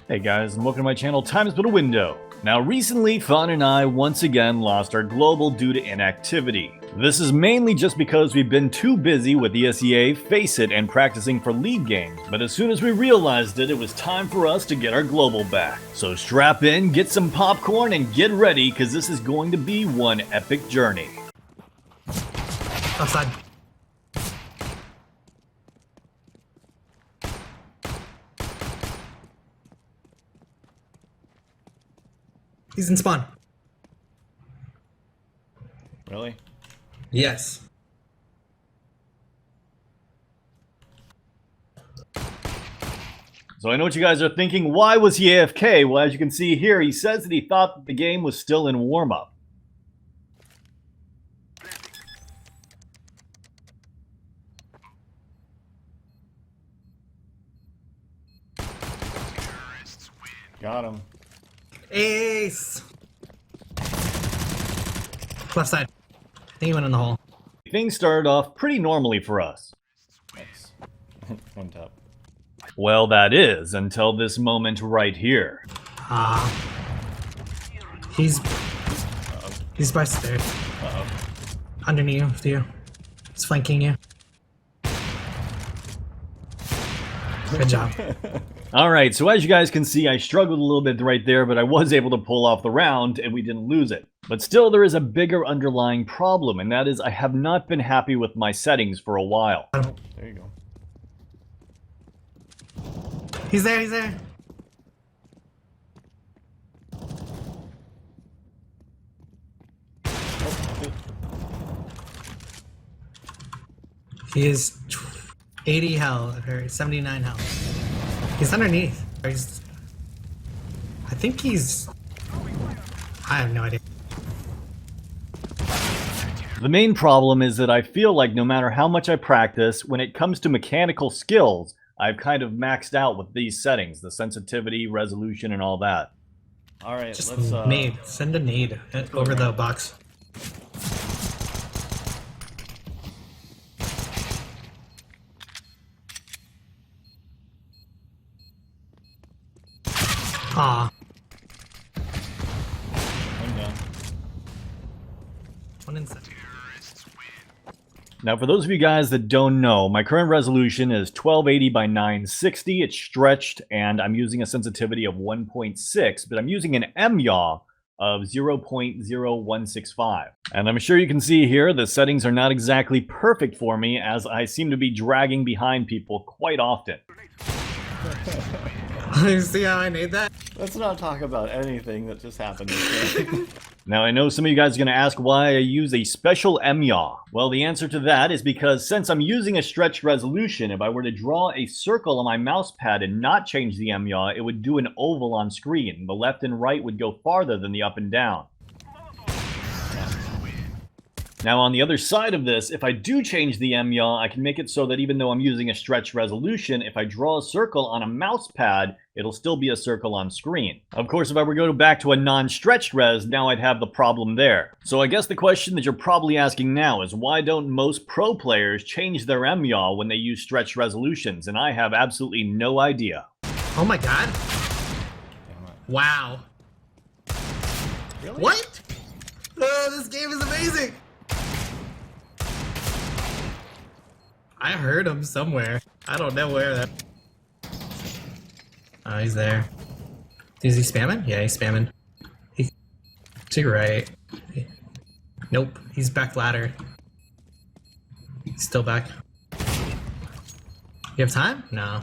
Hey guys, and welcome to my channel, Time's But a Window. Now recently, Fawn and I once again lost our global due to inactivity. This is mainly just because we've been too busy with ESEA, Face It, and practicing for league games, but as soon as we realized it, it was time for us to get our global back. So strap in, get some popcorn, and get ready, because this is going to be one epic journey. Outside. He's in spawn. Really? Yes. So I know what you guys are thinking, why was he AFK? Well, as you can see here, he says that he thought that the game was still in warm-up. Got him. Ace! Left side. I think he went in the hole. Things started off pretty normally for us. Nice. On top. Well, that is, until this moment right here. He's by stairs. Uh-oh. Underneath you. He's flanking you. Good job. Alright, so as you guys can see, I struggled a little bit right there, but I was able to pull off the round, and we didn't lose it. But still, there is a bigger underlying problem, and that is I have not been happy with my settings for a while. There you go. He's there, he's there. He is 80 health, or 79 health. He's underneath. I think he's... I have no idea. The main problem is that I feel like no matter how much I practice, when it comes to mechanical skills, I've kind of maxed out with these settings, the sensitivity, resolution, and all that. Alright, Just let's nade. Send a nade over the box. Aw. I'm down. One inside. Now, for those of you guys that don't know, my current resolution is 1280 by 960. It's stretched, and I'm using a sensitivity of 1.6, but I'm using an MYAW of 0.0165. And I'm sure you can see here the settings are not exactly perfect for me, as I seem to be dragging behind people quite often. You see how I made that? Let's not talk about anything that just happened this day. Now, I know some of you guys are going to ask why I use a special MYAW. Well, the answer to that is because since I'm using a stretched resolution, if I were to draw a circle on my mouse pad and not change the MYAW, it would do an oval on screen. The left and right would go farther than the up and down. Now, on the other side of this, if I do change the MYAW, I can make it so that even though I'm using a stretched resolution, if I draw a circle on a mouse pad, it'll still be a circle on screen. Of course, if I were to go back to a non-stretched res, now I'd have the problem there. So I guess the question that you're probably asking now is why don't most pro players change their MYAW when they use stretched resolutions? And I have absolutely no idea. Oh my god. Wow. Really? What? Oh, this game is amazing. I heard him somewhere. I don't know where that. Oh, he's there. Is he spamming? Yeah, he's spamming. He to your right. Nope, he's back ladder. He's still back. You have time? No.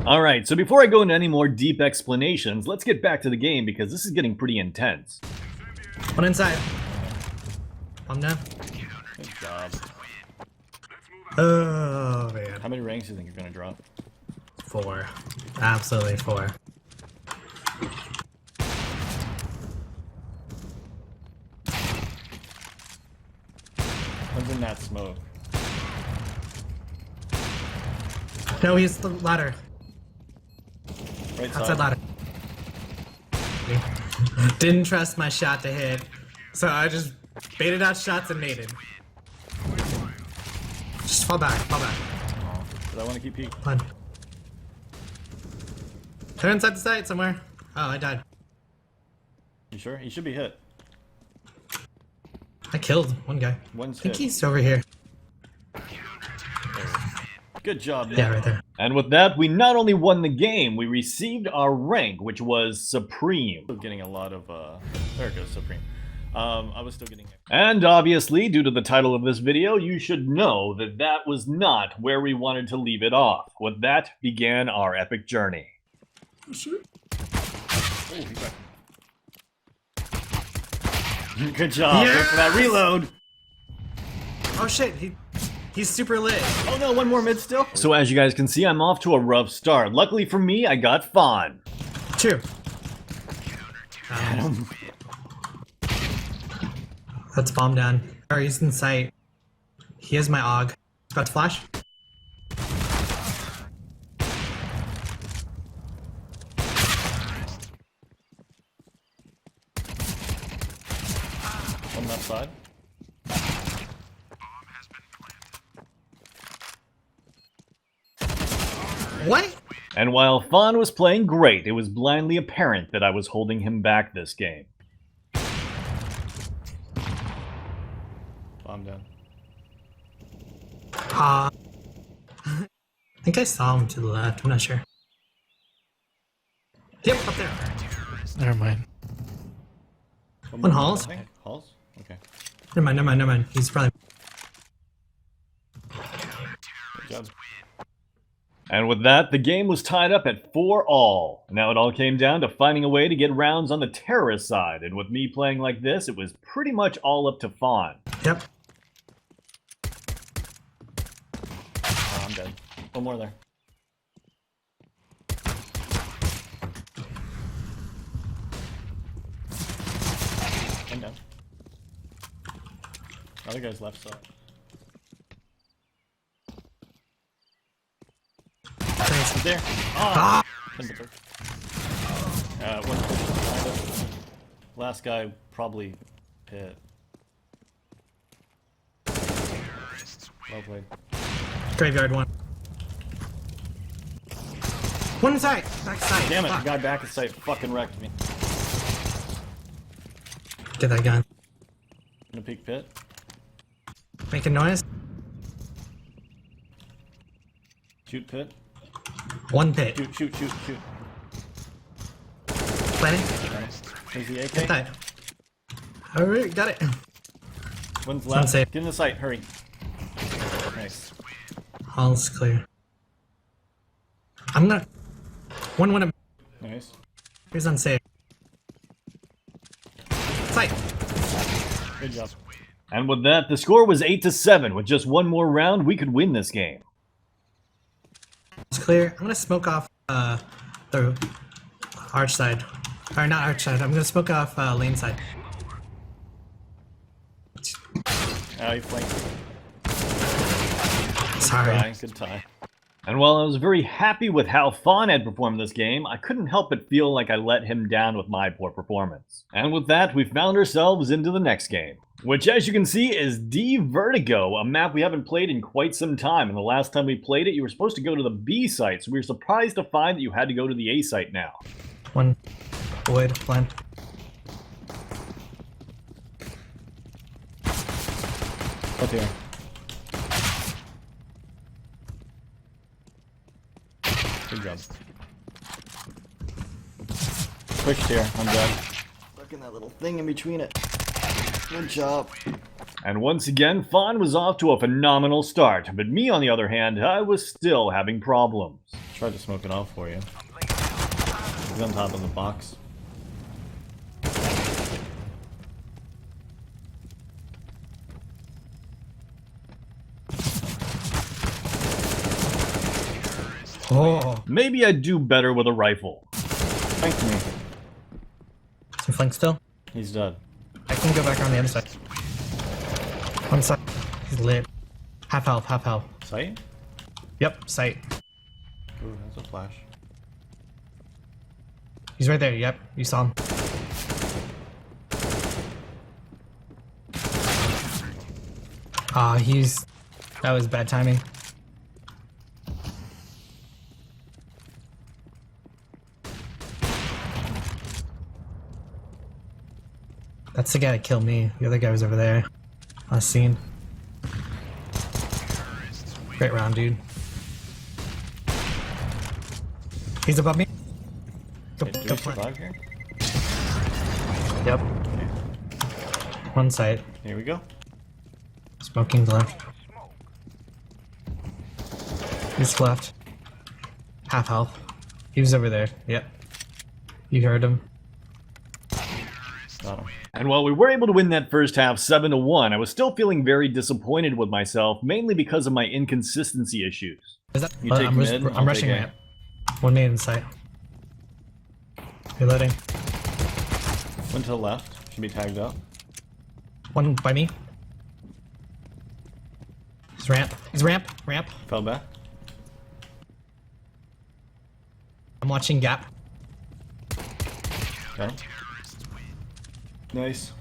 Alright, so before I go into any more deep explanations, let's get back to the game because this is getting pretty intense. One inside. I'm down. Good job. Oh man. How many ranks do you think you're gonna drop? 4. Absolutely 4. One's in that smoke. No, he's the ladder. Right Outside side. ladder. Didn't trust my shot to hit, so I just baited out shots and naded. Just fall back, fall back. But I want to keep peeking. Run. They're inside the site somewhere. Oh, I died. You sure? He should be hit. I killed one guy. One's I think hit. he's over here. Good job, man. Yeah, right there. And with that, we not only won the game, we received our rank, which was Supreme. Still getting a lot of, there it goes, Supreme. I was still getting... And obviously, due to the title of this video, you should know that that was not where we wanted to leave it off. With that began our epic journey. Oh, he got... Good job. Yeah! Go for that reload. Oh shit, he's super lit. Oh no, one more mid still. So as you guys can see, I'm off to a rough start. Luckily for me, I got Fawn. 2. Let's bomb down. Alright, he's in sight. He has my AUG. About to flash. On that side. What? And while Fawn was playing great, it was blindly apparent that I was holding him back this game. Bomb down. I think I saw him to the left. I'm not sure. Yep, up there. Never mind. One halls? I think. Halls? Okay. Never mind. He's probably... Good job. And with that, the game was tied up at 4-all. Now it all came down to finding a way to get rounds on the terrorist side, and with me playing like this, it was pretty much all up to Fawn. Yep. Oh, I'm dead. One more there. I'm down. Other guy's left side. He's there. Ah! One last guy probably hit. Well played. Graveyard 1. One inside! Back side. Damn it, Fuck. the guy back at sight fucking wrecked me. Get that gun. In a peak pit. Making noise. Shoot pit. One pit. Shoot. Planning. There's the AK. Get that. Alright, got it. One's left. Unsafe. Get in the sight, hurry. Nice. All's clear. I'm not... One. Nice. Here's unsafe. Sight. Good job. And with that, the score was 8-7. With just one more round, we could win this game. It's clear. I'm gonna smoke off the arch side. Or not arch side. I'm gonna smoke off lane side. Oh, he flanked. Sorry. Good tie. And while I was very happy with how Fawn had performed this game, I couldn't help but feel like I let him down with my poor performance. And with that, we found ourselves into the next game, which as you can see is D Vertigo, a map we haven't played in quite some time. And the last time we played it, you were supposed to go to the B site, so we were surprised to find that you had to go to the A site now. One. Void. Plant. Up here. Good job. Pushed here. I'm dead. Look at that little thing in between it. Good job. And once again, Fawn was off to a phenomenal start, but me on the other hand, I was still having problems. Tried to smoke it off for you. He's on top of the box. Oh. Maybe I'd do better with a rifle. Flanked me. Some flank still. He's dead. I can go back around the other side. One side. He's lit. Half health. Sight? Yep, sight. Ooh, that's a flash. He's right there. Yep, you saw him. That was bad timing. That's the guy that killed me. The other guy was over there. Last scene. Great round, dude. He's above me. Go, Okay, do go we for it. survive here? Yep. One side. Here we go. Smoking's left. He's left. Half health. He was over there. Yep. You heard him. Got him. And while we were able to win that first half 7-1, I was still feeling very disappointed with myself, mainly because of my inconsistency issues. Is that? You take mid, I'm I'll rushing take A. ramp. One nade in sight. Reloading. One to the left. Should be tagged up. One by me. He's ramp. He's ramp. Ramp. Fell back. I'm watching gap. Got him. Nice.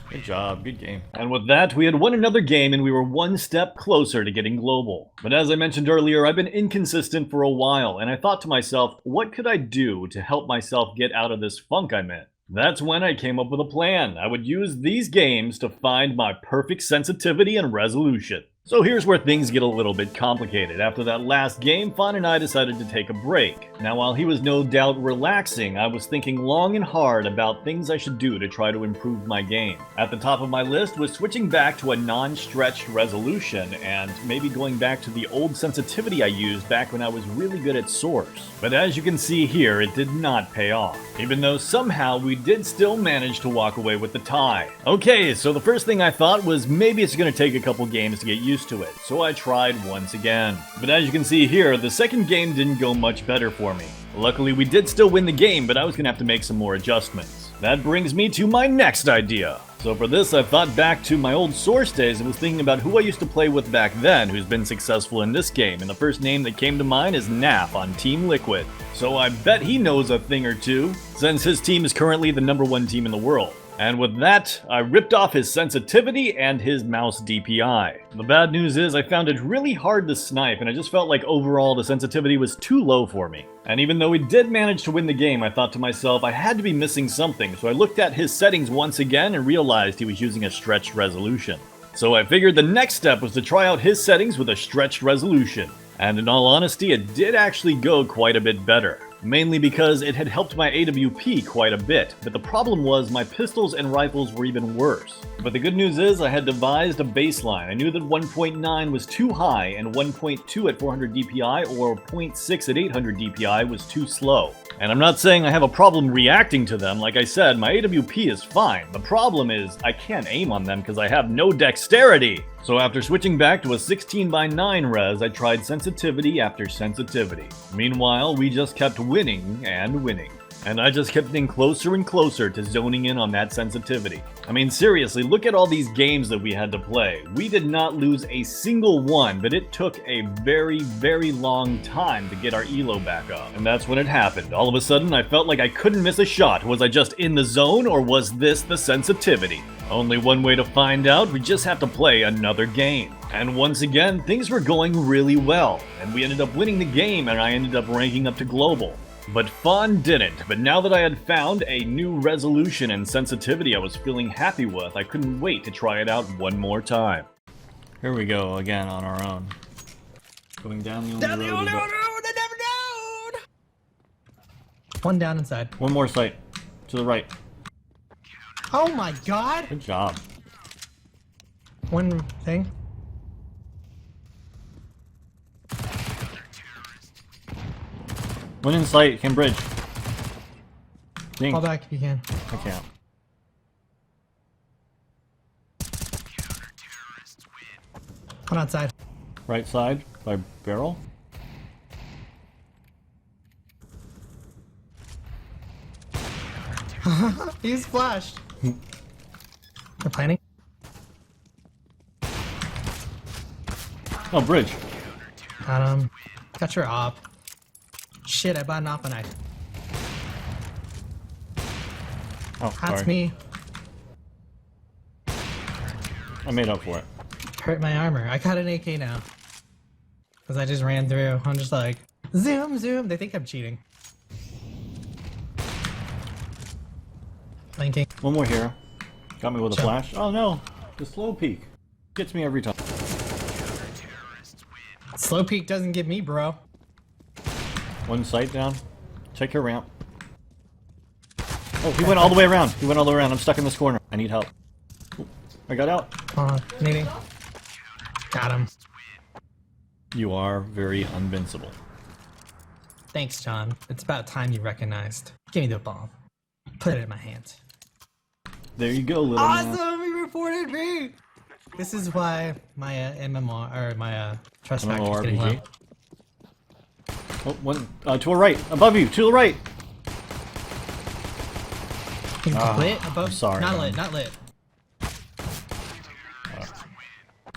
Good job. Good game. And with that, we had won another game and we were one step closer to getting global. But as I mentioned earlier, I've been inconsistent for a while, and I thought to myself, what could I do to help myself get out of this funk I'm in? That's when I came up with a plan. I would use these games to find my perfect sensitivity and resolution. So here's where things get a little bit complicated. After that last game, Fawn and I decided to take a break. Now while he was no doubt relaxing, I was thinking long and hard about things I should do to try to improve my game. At the top of my list was switching back to a non-stretched resolution and maybe going back to the old sensitivity I used back when I was really good at Source. But as you can see here, it did not pay off, even though somehow we did still manage to walk away with the tie. Okay, so the first thing I thought was maybe it's going to take a couple games to get used to it, so I tried once again. But as you can see here, the second game didn't go much better for me. Luckily we did still win the game, but I was gonna have to make some more adjustments. That brings me to my next idea. So for this, I thought back to my old Source days and was thinking about who I used to play with back then who's been successful in this game, and the first name that came to mind is Nap on Team Liquid. So I bet he knows a thing or two, since his team is currently the #1 team in the world. And with that, I ripped off his sensitivity and his mouse DPI. The bad news is I found it really hard to snipe, and I just felt like overall the sensitivity was too low for me. And even though we did manage to win the game, I thought to myself I had to be missing something, so I looked at his settings once again and realized he was using a stretched resolution. So I figured the next step was to try out his settings with a stretched resolution. And in all honesty, it did actually go quite a bit better. Mainly because it had helped my AWP quite a bit, but the problem was my pistols and rifles were even worse. But the good news is I had devised a baseline. I knew that 1.9 was too high and 1.2 at 400 DPI or 0.6 at 800 DPI was too slow. And I'm not saying I have a problem reacting to them. Like I said, my AWP is fine. The problem is I can't aim on them because I have no dexterity. So after switching back to a 16:9 res, I tried sensitivity after sensitivity. Meanwhile, we just kept winning and winning. And I just kept getting closer and closer to zoning in on that sensitivity. I mean, seriously, look at all these games that we had to play. We did not lose a single one, but it took a very, very long time to get our elo back up. And that's when it happened. All of a sudden, I felt like I couldn't miss a shot. Was I just in the zone, or was this the sensitivity? Only one way to find out, we just have to play another game. And once again, things were going really well, and we ended up winning the game, and I ended up ranking up to global. But Fawn didn't, but now that I had found a new resolution and sensitivity I was feeling happy with, I couldn't wait to try it out one more time. Here we go again on our own. Going down the only road. One down inside. One more sight. To the right. Oh my god! Good job. One thing. One in sight. Can bridge. Ding. Fall back if you can. I can't. One outside. Right side by barrel. He's flashed. They're planning. Oh, bridge. Got him. Got your op. Shit, I bought an op knife. Oh, That's sorry. me. I made up for it. Hurt my armor. I got an AK now. Because I just ran through. I'm just like, zoom, zoom. They think I'm cheating. Flanking. One more hero. Got me with a Chill. flash. Oh no, the slow peek gets me every time. Slow peek doesn't get me, bro. One sight down. Check your ramp. Oh, he went all the way around. He went all the way around. I'm stuck in this corner. I need help. Ooh, I got out. Needing. Got him. You are very invincible. Thanks, John. It's about time you recognized. Give me the bomb. Put it in my hand. There you go, little man. Awesome! He reported me! This is why my MMR, or my trust factor is getting low. MMORPG. Oh, one to our right, above you, to the right. He's lit above. I'm sorry, Not man. lit, not lit.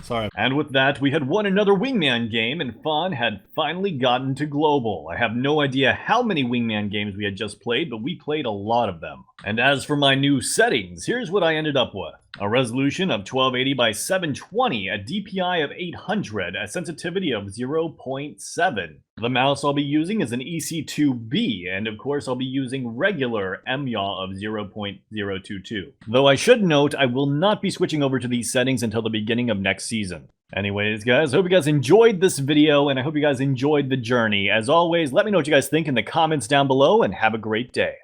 Sorry. And with that, we had won another Wingman game, and Fawn had finally gotten to Global. I have no idea how many Wingman games we had just played, but we played a lot of them. And as for my new settings, here's what I ended up with. A resolution of 1280 by 720, a DPI of 800, a sensitivity of 0.7. The mouse I'll be using is an EC2B, and of course I'll be using regular MYAW of 0.022. Though I should note, I will not be switching over to these settings until the beginning of next season. Anyways, guys, I hope you guys enjoyed this video, and I hope you guys enjoyed the journey. As always, let me know what you guys think in the comments down below, and have a great day.